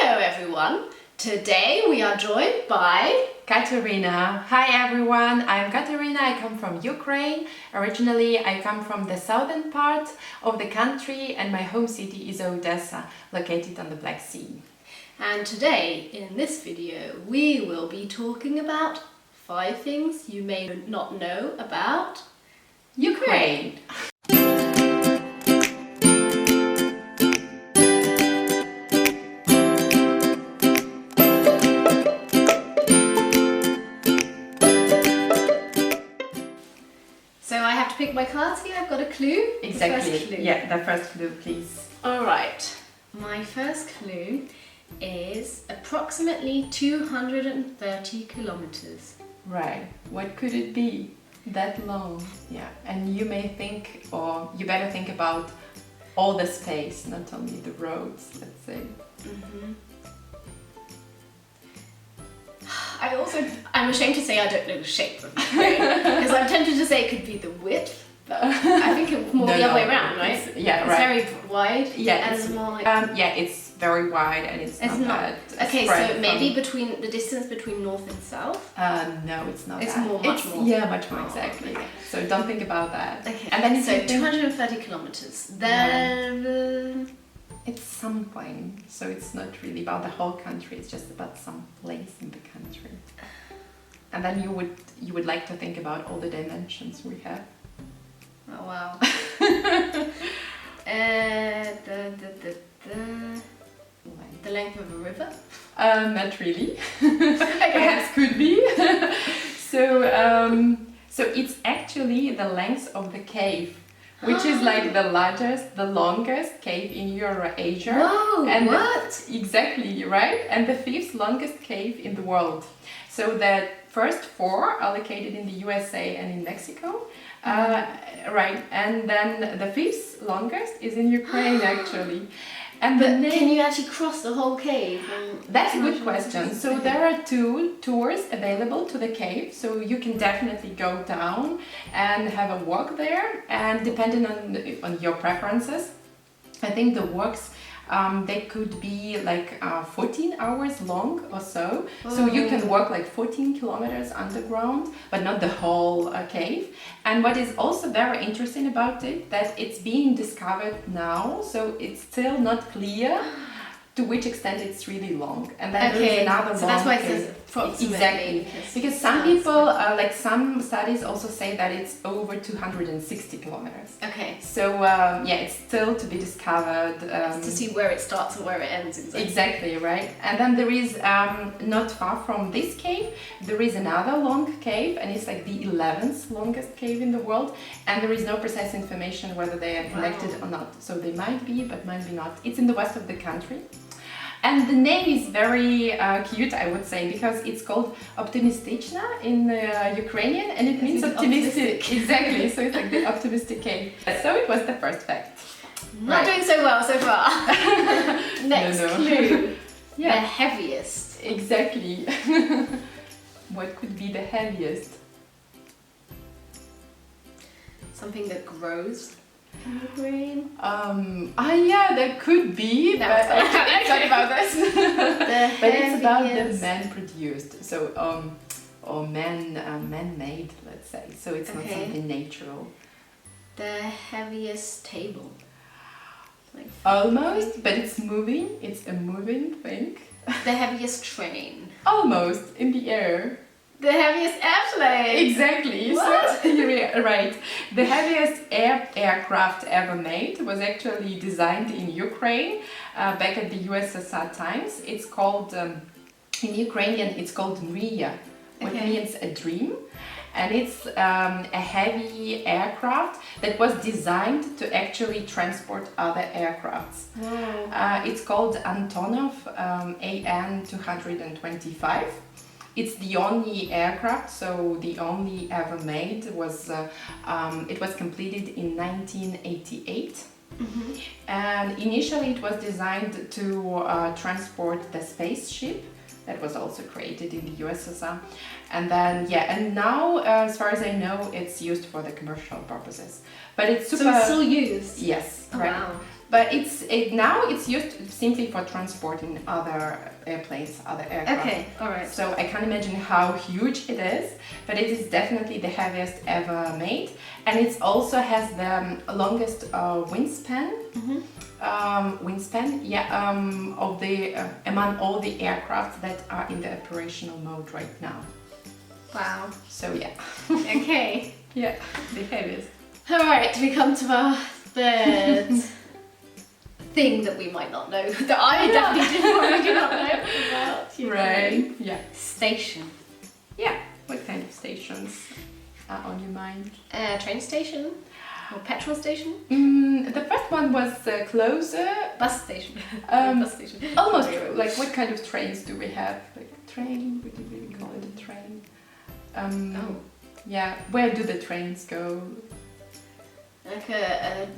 Hello everyone! Today we are joined by Katerina. Hi everyone, I'm Katerina, I come from Ukraine. Originally I come from the southern part of the country and my home city is Odessa, located on the Black Sea. And today in this video we will be talking about 5 things you may not know about Ukraine. So I have to pick my cards here. I've got a clue. Exactly. The first clue. Yeah, the first clue, please. Alright, my first clue is approximately 230 kilometers. Right, what could it be? That long? Yeah, and you may think, or you better think about all the space, not only the roads, let's say. I'm ashamed to say I don't know the shape of Ukraine because I'm tempted to say it could be the width, but I think it's more the other way around, right? It's very wide. Yeah, and it's more like, it's very wide and it's not that okay, spread so maybe from- between the distance between north and south. No, it's not. It's that. much more. Yeah, much more Oh, exactly. okay. So don't think about that. Okay, And then if so you think- 230 kilometers. Then It's something. So it's not really about the whole country. It's just about some place in the country. And then you would like to think about all the dimensions we have. oh wow. The length of a river. Not really. Perhaps could be. So it's actually the length of the cave, which is like the longest cave in Eurasia. Whoa! And what? Exactly, right? And the 5th longest cave in the world. So the first 4 are located in the USA and in Mexico. Right, and then the 5th longest is in Ukraine actually. And But can you actually cross the whole cave? That's a good question. So there are 2 tours available to the cave, so you can definitely go down and have a walk there, and depending on your preferences, I think the walks they could be like 14 hours long or so. So you can walk like 14 kilometers underground, but not the whole cave. And what is also very interesting about it, that it's being discovered now, so it's still not clear to which extent it's really long. And then there is another so long that's why it cave. says approximately. Exactly, because some people, like some studies also say that it's over 260 kilometers. Okay. So it's still to be discovered. To see where it starts and where it ends. Exactly, right. And then there is, not far from this cave, there is another long cave, and it's like the 11th longest cave in the world, and there is no precise information whether they are connected or not. So they might be, but might be not. It's in the west of the country. And the name is very cute, I would say, because it's called Optimistichna in Ukrainian, and it means optimistic. Exactly, so it's like the optimistic cave. So it was the first fact. Not doing so well so far. Next clue. Yeah. The heaviest. Exactly. What could be the heaviest? Something that grows in Ukraine. Yeah, that could be, but it's not about this. But it's about the man-produced, so or man-made, let's say. So it's not something natural. The heaviest table. Like Almost, but it's moving. It's a moving thing. the heaviest train. Almost in the air. The heaviest airplane. Exactly. What? So, you're right. The heaviest aircraft ever made was actually designed in Ukraine back at the USSR times. It's called, in Ukrainian, it's called Mriya, which means a dream. And it's a heavy aircraft that was designed to actually transport other aircrafts. Wow. It's called Antonov AN-225. It's the only aircraft, so the only ever made was, it was completed in 1988. And initially it was designed to transport the spaceship that was also created in the USSR. And then, and now, as far as I know, it's used for the commercial purposes. But it's super... So it's still used? Yes, Oh, right. wow. But now it's used simply for transporting other airplanes, other aircraft. Okay, all right. So I can't imagine how huge it is, but it is definitely the heaviest ever made, and it also has the longest wingspan. Of the among all the aircraft that are in the operational mode right now. Wow. So yeah. Okay. Yeah, the heaviest. All right, we come to our third thing that we might not know. That I definitely do not know about. Right. Yeah. Station. Yeah. What kind of stations are on your mind? Train station or petrol station. The first one was closer. Bus station. Bus station. Almost like what kind of trains do we have? Like train? What do we call it? A train? Yeah. Where do the trains go? Like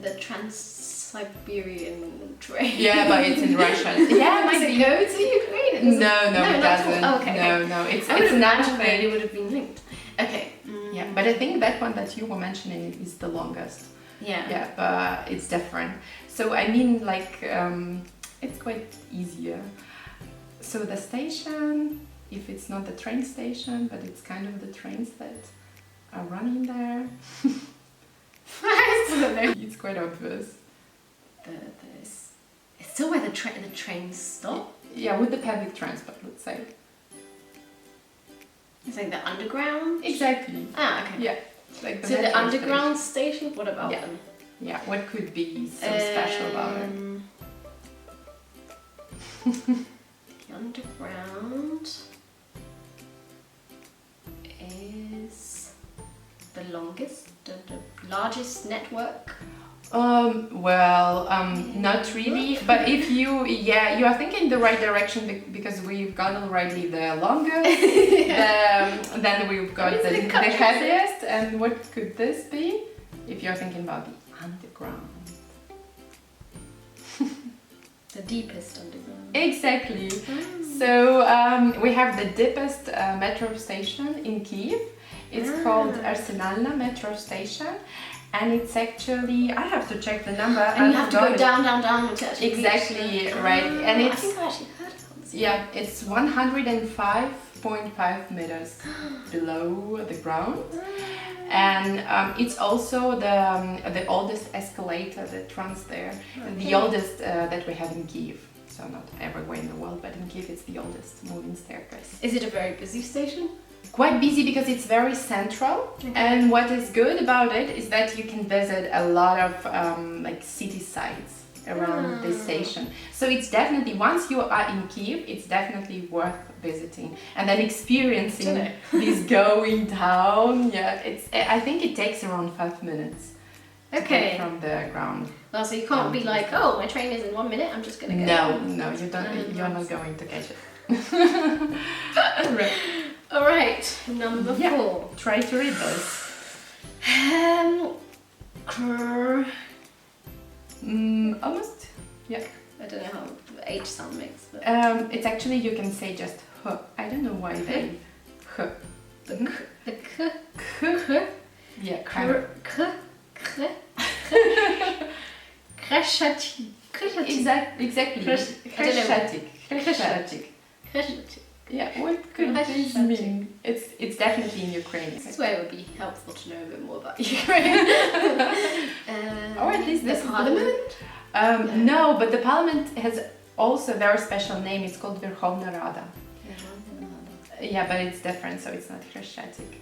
the Trans-Siberian train. Yeah, but it's in Russia. Yeah, Does it go to Ukraine? No, it doesn't. Oh, okay. No, it's I would not imagine that it would have been linked. Okay. Yeah, but I think that one that you were mentioning is the longest. Yeah. Yeah, but it's different. So I mean, like, it's quite easier. So the station, if it's not the train station, but it's kind of the trains that are running there. It's quite obvious. It's still where the trains stop. Yeah, with the public transport, let's say. It's like the underground. Exactly. Ah, okay. Yeah. Like So the metro underground station. What about Yeah. them? Yeah, what could be so special about it? The underground is the longest, the largest network. Not really, but if you are thinking the right direction because we've got already the longest, then we've got the heaviest, and what could this be? If you're thinking about the underground. The deepest underground. Exactly. So we have the deepest metro station in Kyiv. It's called Arsenalna metro station. And it's actually, I have to check the number. And you have to go down to actually Exactly, reach right. And I it's, think I actually heard about this. yeah, it's 105.5 meters below the ground. And it's also the oldest escalator that runs there. Okay. The oldest that we have in Kyiv. So not everywhere in the world, but in Kyiv it's the oldest moving staircase. Is it a very busy station? Quite busy because it's very central, and what is good about it is that you can visit a lot of like city sites around this station. So it's definitely, once you are in Kyiv, it's definitely worth visiting and then experiencing this going down. Yeah, I think it takes around 5 minutes. Okay. From the ground. Well, so you can't be like, oh, my train is in 1 minute, I'm just gonna go. No, you don't. You're not going to catch it. Right. All right, number 4. Try to read this. Almost. Yeah. I don't know how the H sound makes, but It's actually, you can say just huh. I don't know why they huh. the k. Yeah, kind of. Kreshati. Exactly. Kreshchatik. Yeah, what could this mean? It's definitely in Ukraine. This way it would be helpful to know a bit more about Ukraine. Or at least the parliament? No, but the parliament has also a very special name. It's called Verkhovna Rada. Yeah, but it's different, so it's not Kreshchatik.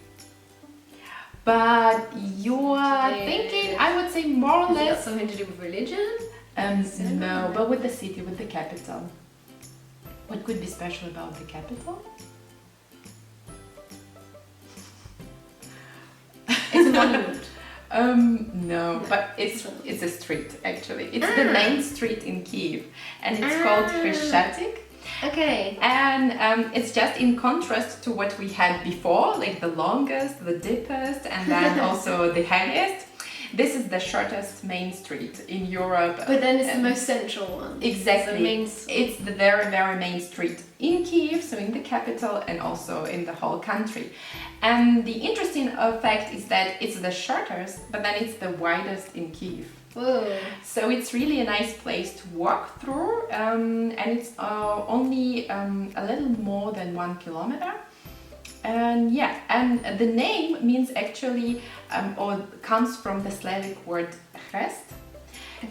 But you are thinking, I would say more or less. Is that something to do with religion? No, but with the city, with the capital. What could be special about the capital? It's a monument. No, but it's a street actually. It's the main street in Kyiv, and it's called Kreshchatik. Okay. And it's just in contrast to what we had before, like the longest, the deepest, and then also the heaviest. This is the shortest main street in Europe. But then it's the most central one. Exactly. It's the very, very main street in Kyiv, so in the capital, and also in the whole country. And the interesting fact is that it's the shortest, but then it's the widest in Kyiv. Whoa. So it's really a nice place to walk through, and it's only a little more than 1 kilometer. And yeah, and the name means actually, or comes from the Slavic word chest,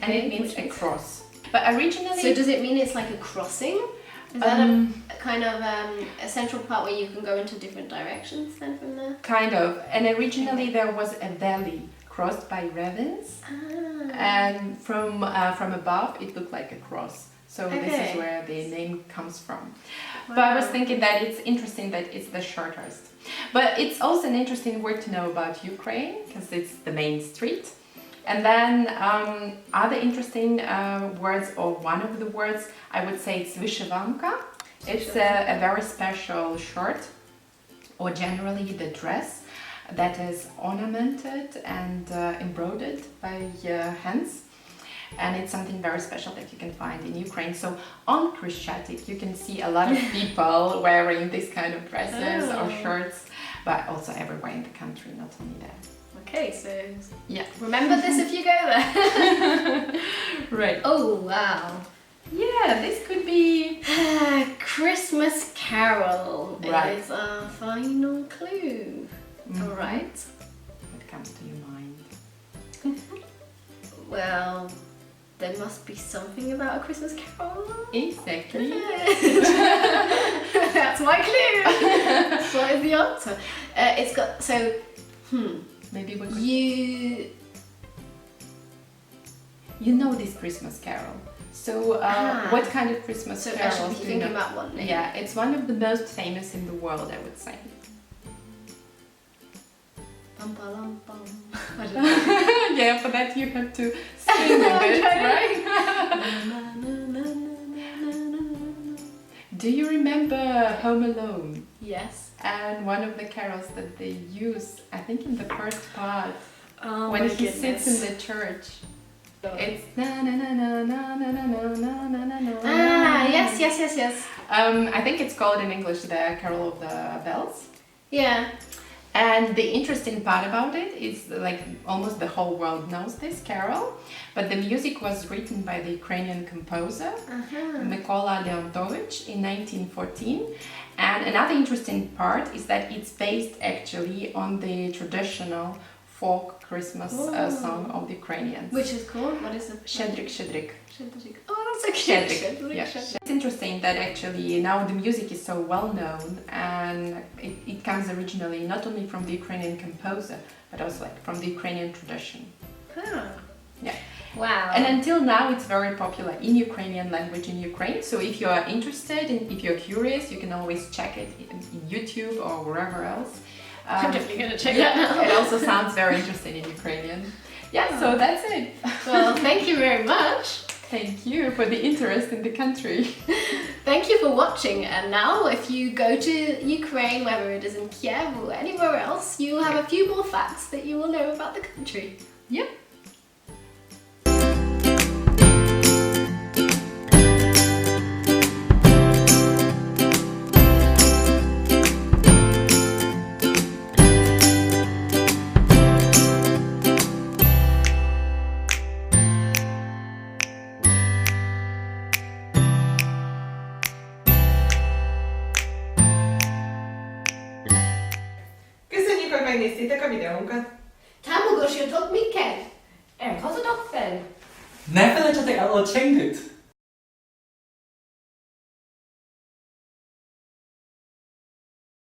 and it means a cross. But originally... So does it mean it's like a crossing? Is that a kind of a central part where you can go into different directions then from there? Kind of. And originally there was a valley crossed by ravines, and from above it looked like a cross. So this is where the name comes from. Wow. But I was thinking that it's interesting that it's the shortest. But it's also an interesting word to know about Ukraine, because it's the main street. And then other interesting words, or one of the words, I would say it's vyshivanka. It's a very special shirt, or generally the dress that is ornamented and embroidered by hands. And it's something very special that you can find in Ukraine. So on Krещатик you can see a lot of people wearing this kind of dresses or shirts, but also everywhere in the country, not only there. Okay, so yeah, remember this if you go there. Right. Oh wow. Yeah, this could be Christmas Carol right. is our final clue. All right. What comes to your mind? Well, there must be something about a Christmas Carol. Exactly. That's my clue. What is the answer? It's got Maybe we could... You know this Christmas Carol. So what kind of Christmas carols I should be do you thinking know? about one. Maybe. Yeah, it's one of the most famous in the world, I would say. Bum, bum, bum. I don't know. Yeah, for that you have to sing a bit, right? Do you remember Home Alone? Yes. And one of the carols that they use, I think in the first part, when he sits in the church. It's na na na na na na na na na na na. Yes. I think it's called in English the Carol of the Bells. Yeah. And the interesting part about it is like almost the whole world knows this carol, but the music was written by the Ukrainian composer Mykola Leontovich in 1914. And another interesting part is that it's based actually on the traditional folk Christmas song of the Ukrainians. Which is called? What is it? Shedrik, Shedrik. Oh, that's so cute. Shedrik. Yeah. It's interesting that actually now the music is so well known, and it comes originally not only from the Ukrainian composer, but also like from the Ukrainian tradition. Huh. Yeah. Wow. And until now it's very popular in Ukrainian language in Ukraine. So if you are interested and if you're curious, you can always check it in YouTube or wherever else. I'm definitely going to check that out. It also sounds very interesting in Ukrainian. Yeah, so that's it. Well, thank you very much. Thank you for the interest in the country. Thank you for watching. And now if you go to Ukraine, whether it is in Kiev or anywhere else, you will have a few more facts that you will know about the country. Yep. Köszönjük, hogy megnéztétek a videónkat! Támogassatok minket! Elhozzatok fel! Ne felejtsetek el a csengőt!